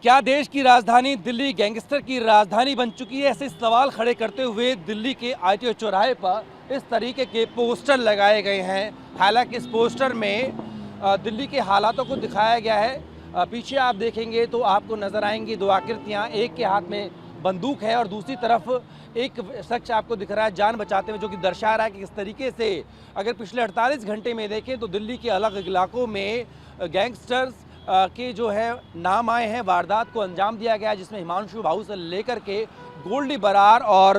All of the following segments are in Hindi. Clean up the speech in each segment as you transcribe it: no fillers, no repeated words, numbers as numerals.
क्या देश की राजधानी दिल्ली गैंगस्टर की राजधानी बन चुकी है? ऐसे सवाल खड़े करते हुए दिल्ली के आईटीओ चौराहे पर इस तरीके के पोस्टर लगाए गए हैं। हालांकि इस पोस्टर में दिल्ली के हालातों को दिखाया गया है। पीछे आप देखेंगे तो आपको नजर आएंगी दो आकृतियां, एक के हाथ में बंदूक है और दूसरी तरफ एक शख्स आपको दिख रहा है जान बचाते हुए, जो कि दर्शा रहा है कि किस तरीके से अगर पिछले 48 घंटे में देखें तो दिल्ली के अलग इलाकों में गैंगस्टर्स के जो है नाम आए हैं, वारदात को अंजाम दिया गया, जिसमें हिमांशु भाऊ से लेकर के गोल्डी बरार और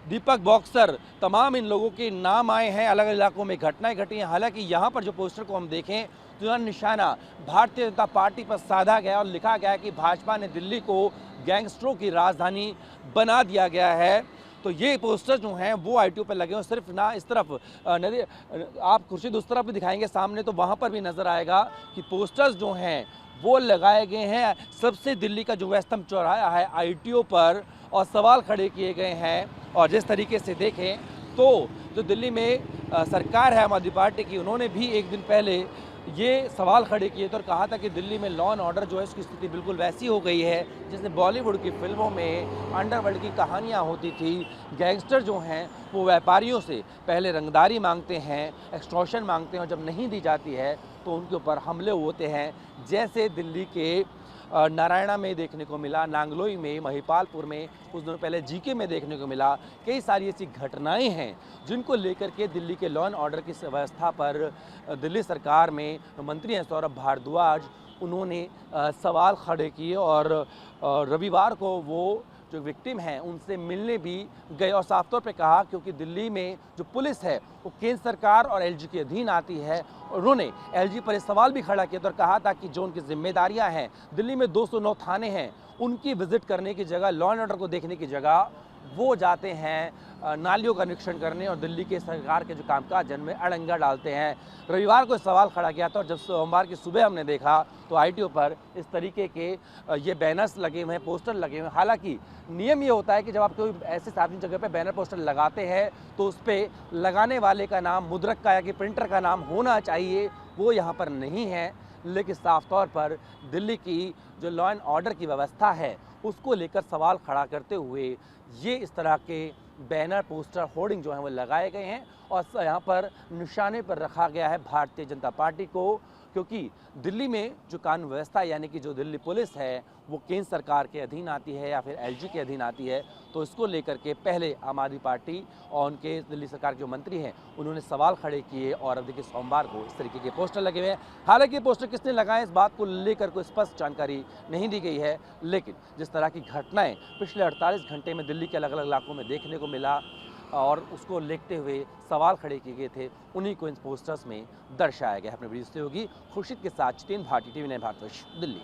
दीपक बॉक्सर, तमाम इन लोगों के नाम आए हैं। अलग अलग इलाकों में घटनाएं घटी हैं। हालांकि यहाँ पर जो पोस्टर को हम देखें तो यह निशाना भारतीय जनता पार्टी पर साधा गया और लिखा गया कि भाजपा ने दिल्ली को गैंगस्टरों की राजधानी बना दिया गया है। तो ये पोस्टर जो हैं वो आईटीओ पर लगे हुए, सिर्फ ना इस तरफ नदी, आप खुर्शीद उस तरफ भी दिखाएंगे सामने तो वहाँ पर भी नज़र आएगा कि पोस्टर्स जो हैं वो लगाए गए हैं। सबसे दिल्ली का जो व्यस्तम चौराहा है आईटीओ पर, और सवाल खड़े किए गए हैं। और जिस तरीके से देखें तो जो दिल्ली में सरकार है आम आदमी पार्टी की, उन्होंने भी एक दिन पहले ये सवाल खड़े किए थे और कहा था कि दिल्ली में लॉ एंड ऑर्डर जो है उसकी स्थिति बिल्कुल वैसी हो गई है जिसने बॉलीवुड की फिल्मों में अंडरवर्ल्ड की कहानियां होती थी। गैंगस्टर जो हैं वो व्यापारियों से पहले रंगदारी मांगते हैं, एक्सटॉर्शन मांगते हैं, और जब नहीं दी जाती है तो उनके ऊपर हमले होते हैं, जैसे दिल्ली के नारायणा में देखने को मिला, नांगलोई में, महिपालपुर में, कुछ दिनों पहले जीके में देखने को मिला। कई सारी ऐसी घटनाएं हैं जिनको लेकर के दिल्ली के लॉ एंड ऑर्डर की व्यवस्था पर दिल्ली सरकार में मंत्री हैं सौरभ भारद्वाज, उन्होंने सवाल खड़े किए और रविवार को वो जो विक्टिम हैं उनसे मिलने भी गए और साफ तौर पे कहा, क्योंकि दिल्ली में जो पुलिस है वो केंद्र सरकार और एलजी के अधीन आती है। उन्होंने एलजी पर एक सवाल भी खड़ा किया और कहा था कि जो उनकी जिम्मेदारियां हैं, दिल्ली में 209 थाने हैं, उनकी विजिट करने की जगह, लॉ एंड ऑर्डर को देखने की जगह वो जाते हैं नालियों का निरीक्षण करने और दिल्ली के सरकार के जो कामकाज है उनमें अड़ंगा डालते हैं। रविवार को सवाल खड़ा किया था और जब सोमवार की सुबह हमने देखा तो आईटीओ पर इस तरीके के ये बैनर्स लगे हुए हैं, पोस्टर लगे हुए हैं। हालांकि नियम ये होता है कि जब आप कोई ऐसे सार्वजनिक जगह पे बैनर पोस्टर लगाते हैं तो उस पर लगाने वाले का नाम, मुद्रक का या कि प्रिंटर का नाम होना चाहिए, वो यहाँ पर नहीं है। लेकिन साफ तौर पर दिल्ली की जो लॉ एंड ऑर्डर की व्यवस्था है उसको लेकर सवाल खड़ा करते हुए ये इस तरह के बैनर, पोस्टर, होर्डिंग जो हैं वो लगाए गए हैं और यहाँ पर निशाने पर रखा गया है भारतीय जनता पार्टी को, क्योंकि दिल्ली में जो कानून व्यवस्था यानी कि जो दिल्ली पुलिस है वो केंद्र सरकार के अधीन आती है या फिर एलजी के अधीन आती है। तो इसको लेकर के पहले आम आदमी पार्टी और उनके दिल्ली सरकार के जो मंत्री हैं उन्होंने सवाल खड़े किए और अब देखिए सोमवार को इस तरीके के पोस्टर लगे हुए हैं। हालांकि पोस्टर किसने लगाए इस बात को लेकर कोई स्पष्ट जानकारी नहीं दी गई है, लेकिन जिस तरह की घटनाएं पिछले 48 घंटे में दिल्ली के अलग अलग इलाकों में देखने को मिला और उसको लेते हुए सवाल खड़े किए गए थे, उन्हीं को इन पोस्टर्स में दर्शाया गया है। अपने वीडियो सहयोगी खुर्शीद के साथ जितेंद्र भाटी, टीवी 9 भारतवर्ष, दिल्ली।